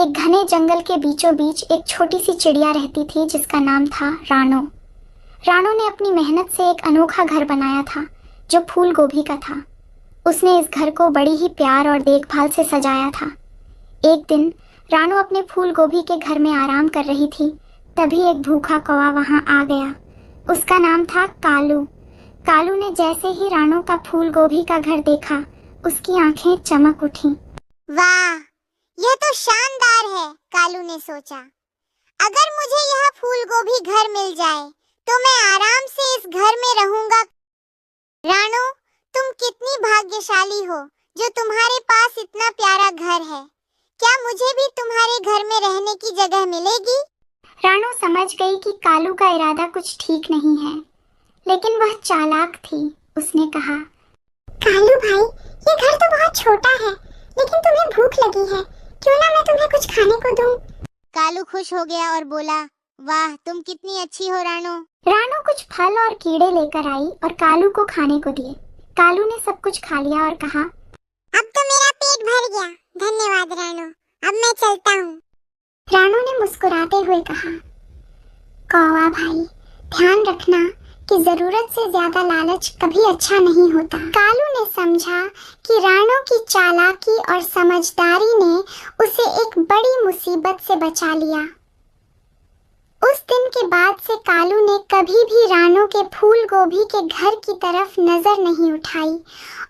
एक घने जंगल के बीचों बीच एक छोटी सी चिड़िया रहती थी जिसका नाम था रानो। रानो ने अपनी मेहनत से एक अनोखा घर बनाया था जो फूल गोभी का था। उसने इस घर को बड़ी ही प्यार और देखभाल से सजाया था। एक दिन रानो अपने फूल गोभी के घर में आराम कर रही थी, तभी एक भूखा कौवा वहां आ गया। उसका नाम था कालू। कालू ने जैसे ही रानो का फूल गोभी का घर देखा, उसकी आंखें चमक उठी। वाह, यह तो शानदार है, कालू ने सोचा। अगर मुझे यह फूल गोभी घर मिल जाए तो मैं आराम से इस घर में रहूंगा। रानो, तुम कितनी भाग्यशाली हो जो तुम्हारे पास इतना प्यारा घर है। क्या मुझे भी तुम्हारे घर में रहने की जगह मिलेगी? रानो समझ गई कि कालू का इरादा कुछ ठीक नहीं है, लेकिन वह चालाक थी। उसने कहा, कालू भाई, ये घर तो बहुत छोटा है, लेकिन तुम्हें भूख लगी है, क्यों ना मैं तुम्हें कुछ खाने को दूं? कालू खुश हो गया और बोला, वाह, तुम कितनी अच्छी हो रानो। रानो कुछ फल और कीड़े लेकर आई और कालू को खाने को दिए। कालू ने सब कुछ खा लिया और कहा, अब तो मेरा पेट भर गया, धन्यवाद रानो, अब मैं चलता हूँ। रानो ने मुस्कुराते हुए कहा, कौवा भाई, ध्यान रखना कि जरूरत से ज्यादा लालच कभी अच्छा नहीं होता। कालू ने समझा कि रानो की चालाकी और समझदारी ने उसे एक बड़ी मुसीबत से बचा लिया। उस दिन के बाद से कालू ने कभी भी रानो के फूल गोभी के घर की तरफ नजर नहीं उठाई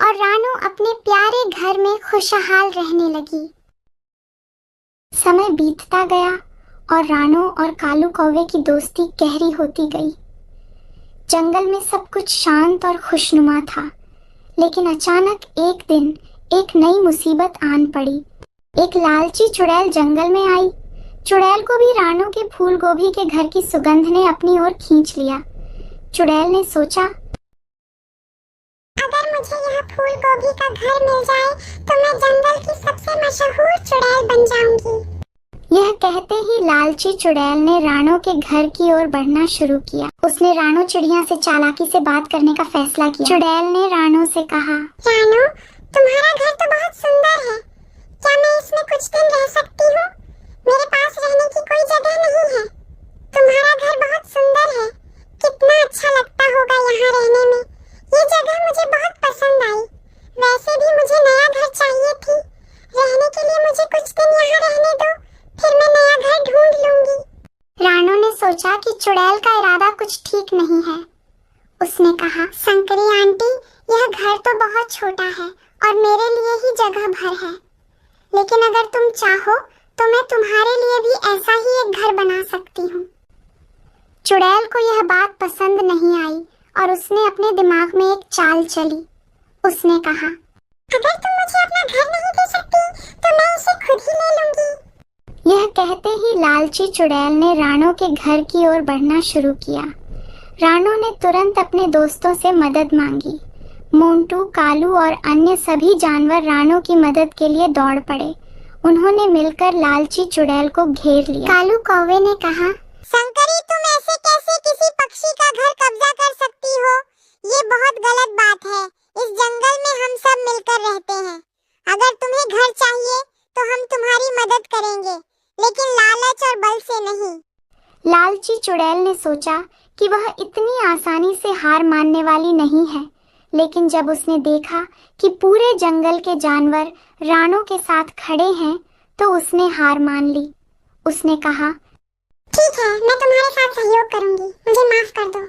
और रानो अपने प्यारे घर में खुशहाल रहने लगी। समय बीतता गया और रानो और कालू कौवे की दोस्ती गहरी होती गई। जंगल में सब कुछ शांत और खुशनुमा था, लेकिन अचानक एक दिन एक नई मुसीबत आन पड़ी। एक लालची चुड़ैल जंगल में आई। चुड़ैल को भी रानो के फूल गोभी के घर की सुगंध ने अपनी ओर खींच लिया। चुड़ैल ने सोचा, अगर मुझे यह फूल गोभी का घर मिल जाए तो मैं जंगल की सबसे मशहूर चुड़ैल बन जाऊंगी। यह कहते ही लालची चुड़ैल ने रानो के घर की ओर बढ़ना शुरू किया। उसने रानो चिड़िया से चालाकी से बात करने का फैसला किया। चुड़ैल ने रानो से कहा, रानो, तुम्हारा घर तो बहुत सुंदर है, क्या मैं इसमें कुछ दिन रह सकती हूँ? मेरे पास रहने की कोई जगह नहीं है। तुम्हारा घर बहुत सुंदर है, कितना अच्छा लगता होगा यहाँ रहने में। ये जगह मुझे बहुत पसंद आई। वैसे भी मुझे नया घर चाहिए थी। रहने के लिए मुझे कुछ दिन यहाँ रहने दो, फिर मैं नया घर ढूंढ लूंगी। रानो ने सोचा कि चुड़ैल का इरादा कुछ ठीक नहीं है। उसने कहा, शंकरी आंटी, यह घर तो बहुत छोटा है और मेरे लिए ही जगह भर है, लेकिन अगर तुम चाहो तो मैं तुम्हारे लिए भी ऐसा ही एक घर बना सकती हूँ। चुड़ैल को यह बात पसंद नहीं आई और उसने अपने दिमाग में एक चाल चली। उसने कहा, अगर तुम मुझे अपना घर नहीं दे सकती तो मैं इसे खुद ही ले लूंगी। यह कहते ही लालची चुड़ैल ने रानो के घर की ओर बढ़ना शुरू किया। रानो ने तुरंत अपने दोस्तों से मदद मांगी। मोंटू, कालू और अन्य सभी जानवर रानो की मदद के लिए दौड़ पड़े। उन्होंने मिलकर लालची चुड़ैल को घेर लिया। कालू कौवे ने कहा, शंकरी, तुम ऐसे कैसे किसी पक्षी का घर कब्जा कर सकती हो? ये बहुत गलत बात है। इस जंगल में हम सब मिलकर रहते हैं। अगर तुम्हें घर चाहिए तो हम तुम्हारी मदद करेंगे, लेकिन लालच और बल से नहीं। लालची चुड़ैल ने सोचा कि वह इतनी आसानी से हार मानने वाली नहीं है, लेकिन जब उसने देखा कि पूरे जंगल के जानवर रानो के साथ खड़े हैं, तो उसने हार मान ली। उसने कहा, ठीक है, मैं तुम्हारे साथ सहयोग करूंगी, मुझे माफ कर दो।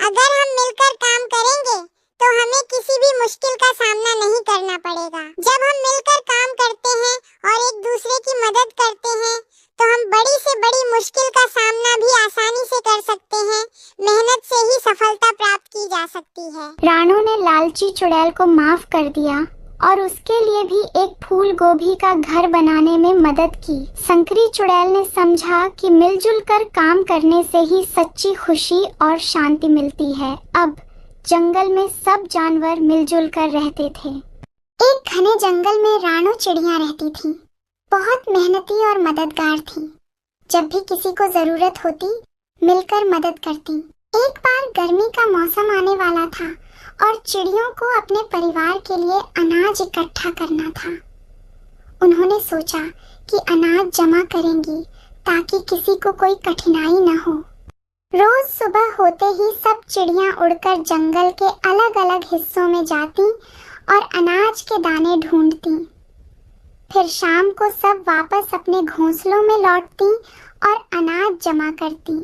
अगर हम मिलकर काम करेंगे तो हमें किसी भी मुश्किल का सामना नहीं करना पड़ेगा। जब हम मिलकर काम करते हैं और एक दूसरे की मदद करते हैं तो हम बड़ी से बड़ी मुश्किल का सामना भी आसानी से कर सकते हैं। मेहनत से ही सफलता प्राप्त की जा सकती है। रानो ने लालची चुड़ैल को माफ कर दिया और उसके लिए भी एक फूल गोभी का घर बनाने में मदद की। शंकरी चुड़ैल ने समझा कि मिलजुल कर काम करने से ही सच्ची खुशी और शांति मिलती है। अब जंगल में सब जानवर मिलजुल कर रहते थे। एक घने जंगल में रानो चिड़िया रहती थी। बहुत मेहनती और मददगार थी। जब भी किसी को जरूरत होती, मिलकर मदद करती। एक बार गर्मी का मौसम आने वाला था और चिड़ियों को अपने परिवार के लिए अनाज इकट्ठा करना था। उन्होंने सोचा कि अनाज जमा करेंगी ताकि किसी को कोई कठिनाई न हो। रोज सुबह होते ही सब चिड़ियां उड़कर जंगल के अलग अलग हिस्सों में जाती और अनाज के दाने ढूंढती। फिर शाम को सब वापस अपने घोंसलों में लौटती और अनाज जमा करती।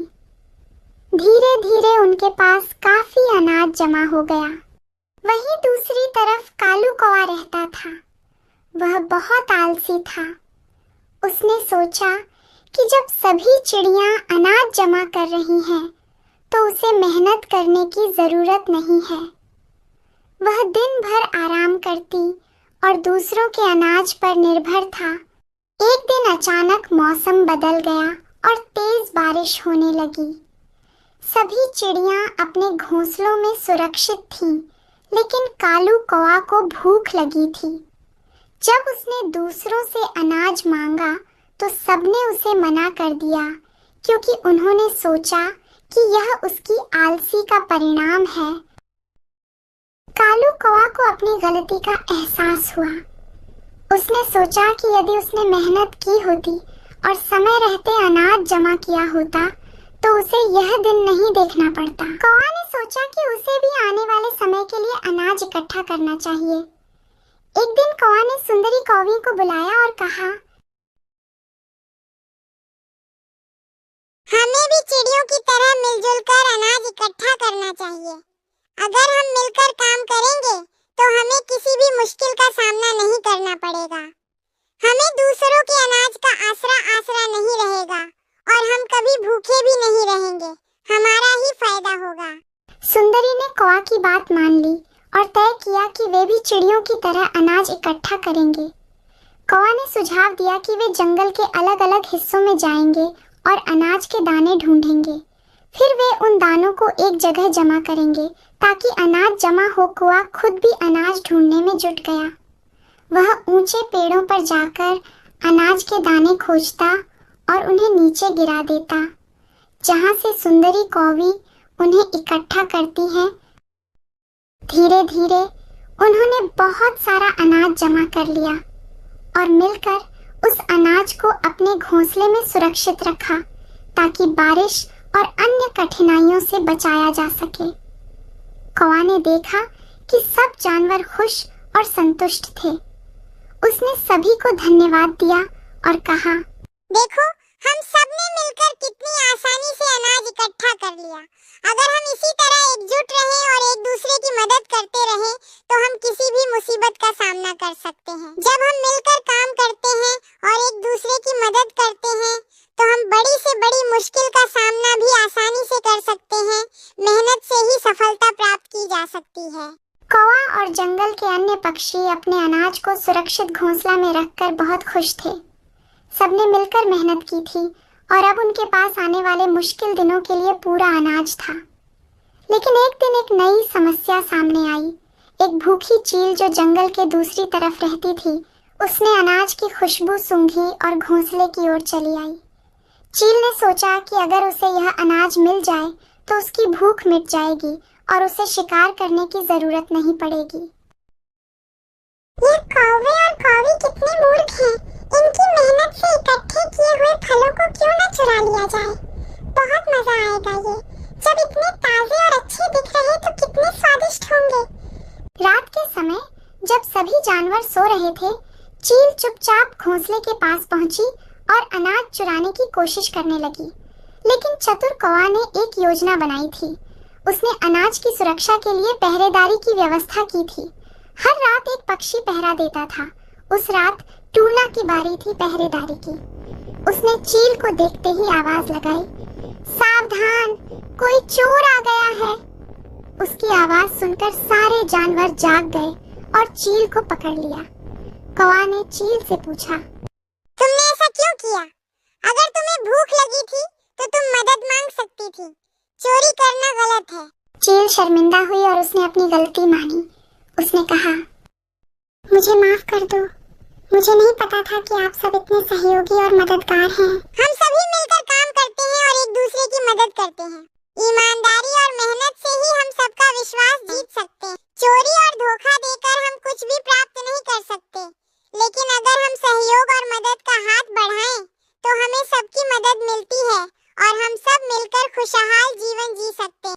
धीरे धीरे उनके पास काफी अनाज जमा हो गया। वहीं दूसरी तरफ कालू कौवा रहता था। वह बहुत आलसी था। उसने सोचा कि जब सभी चिड़ियां अनाज जमा कर रही हैं, तो उसे मेहनत करने की जरूरत नहीं है। वह दिन भर आराम करती और दूसरों के अनाज पर निर्भर था। एक दिन अचानक मौसम बदल गया और तेज बारिश होने लगी। सभी चिड़ियां अपने घोंसलों में सुरक्षित थीं, लेकिन कालू कौवा को भूख लगी थी। जब उसने दूसरों से अनाज मांगा तो सबने उसे मना कर दिया, क्योंकि उन्होंने सोचा कि यह उसकी आलसी का परिणाम है। कालू कौवा को अपनी गलती का एहसास हुआ। उसने सोचा कि यदि उसने मेहनत की होती और समय रहते अनाज जमा किया होता तो उसे यह दिन नहीं देखना पड़ता। कौवा ने सोचा कि उसे भी आने वाले समय के लिए अनाज इकट्ठा करना चाहिए। एक दिन कौवा ने सुंदरी कौवी को बुलाया और कहा, हमें भी चिड़ियों की तरह मिलजुल कर अनाज इकट्ठा करना चाहिए। अगर हम मिलकर काम करेंगे तो हमें किसी भी मुश्किल का सामना नहीं करना पड़ेगा। हमें दूसरों के अनाज का आसरा नहीं रहेगा और हम कभी भूखे भी नहीं रहेंगे। हमारा ही फायदा होगा। सुंदरी ने कौवा की बात मान ली और तय किया कि वे भी चिड़ियों की तरह अनाज इकट्ठा करेंगे। कौवा ने सुझाव दिया कि वे जंगल के अलग अलग हिस्सों में जाएंगे और अनाज के दाने ढूंढेंगे। फिर वे उन दानों को एक जगह जमा करेंगे ताकि अनाज जमा हो कौवा खुद भी अनाज ढूंढने में जुट गया। वह ऊंचे पेड़ों पर जाकर अनाज के दाने खोजता और उन्हें नीचे गिरा देता, जहां से सुंदरी कौवी उन्हें इकट्ठा करती है। धीरे धीरे उन्होंने बहुत सारा अनाज जमा कर लिया और मिलकर उस अनाज को अपने घोंसले में सुरक्षित रखा ताकि बारिश और अन्य कठिनाइयों से बचाया जा सके। कौवा ने देखा कि सब जानवर खुश और संतुष्ट थे। उसने सभी को धन्यवाद दिया और कहा, देखो, हम सब ने मिलकर कितनी आसानी से अनाज इकट्ठा कर लिया। अगर हम इसी तरह एकजुट रहें और एक दूसरे की मदद करते रहें, तो हम किसी भी मुसीबत का सामना कर सकते हैं। जब हम मिलकर काम करते हैं और एक दूसरे की मदद करते हैं, तो हम बड़ी से बड़ी मुश्किल का सामना भी आसानी से कर सकते हैं। मेहनत से ही सफलता प्राप्त की जा सकती है। कौवा और जंगल के अन्य पक्षी अपने अनाज को सुरक्षित घोंसला में रखकर बहुत खुश थे। सबने मिलकर मेहनत की थी और अब उनके पास आने वाले मुश्किल दिनों के लिए पूरा अनाज था। लेकिन एक दिन एक नई समस्या सामने आई। एक भूखी चील जो जंगल के दूसरी तरफ रहती थी, उसने अनाज की खुशबू सूंघी और घोंसले की ओर चली आई। चील ने सोचा कि अगर उसे यह अनाज मिल जाए तो उसकी भूख मिट जाएगी और उसे शिकार करने की जरूरत नहीं पड़ेगी। ये कौवे और कौवी कितने मूर्ख हैं। इनकी मेहनत से इकट्ठे किए हुए फलों को क्यों न चुरा लिया जाए। बहुत मजा आएगा ये। जब इतने ताजे और अच्छे दिख रहे तो कितने स्वादिष्ट होंगे। रात के समय जब सभी जानवर सो रहे थे, चील चुपचाप घोंसले के पास पहुंची और अनाज चुराने की कोशिश करने लगी। लेकिन चतुर कौवा ने एक योजना बनाई थी। उसने अनाज की सुरक्षा के लिए पहरेदारी की व्यवस्था की थी। हर रात एक पक्षी पहरा देता था। उस रात टूना की बारी थी पहरेदारी की। उसने चील को देखते ही आवाज लगाई, सावधान, कोई चोर आ गया है। उसकी आवाज सुनकर सारे जानवर जाग गए और चील को पकड़ लिया। कौवा ने चील से पूछा, तुमने ऐसा क्यों किया? अगर तुम्हें भूख लगी थी तो तुम मदद मांग सकती थी। चोरी करना गलत है। चील शर्मिंदा हुई और उसने अपनी गलती मानी। उसने कहा, मुझे माफ कर दो। मुझे नहीं पता था कि आप सब इतने सहयोगी और मददगार हैं। हम सभी मिलकर काम करते हैं और एक दूसरे की मदद करते हैं। ईमानदारी और मेहनत से ही हम सबका विश्वास जीत सकते हैं। चोरी और धोखा देकर हम कुछ भी प्राप्त नहीं कर सकते। लेकिन अगर हम सहयोग और मदद का हाथ बढ़ाएं, तो हमें सबकी मदद मिलती है और हम सब मिलकर खुशहाल जीवन जी सकते हैं।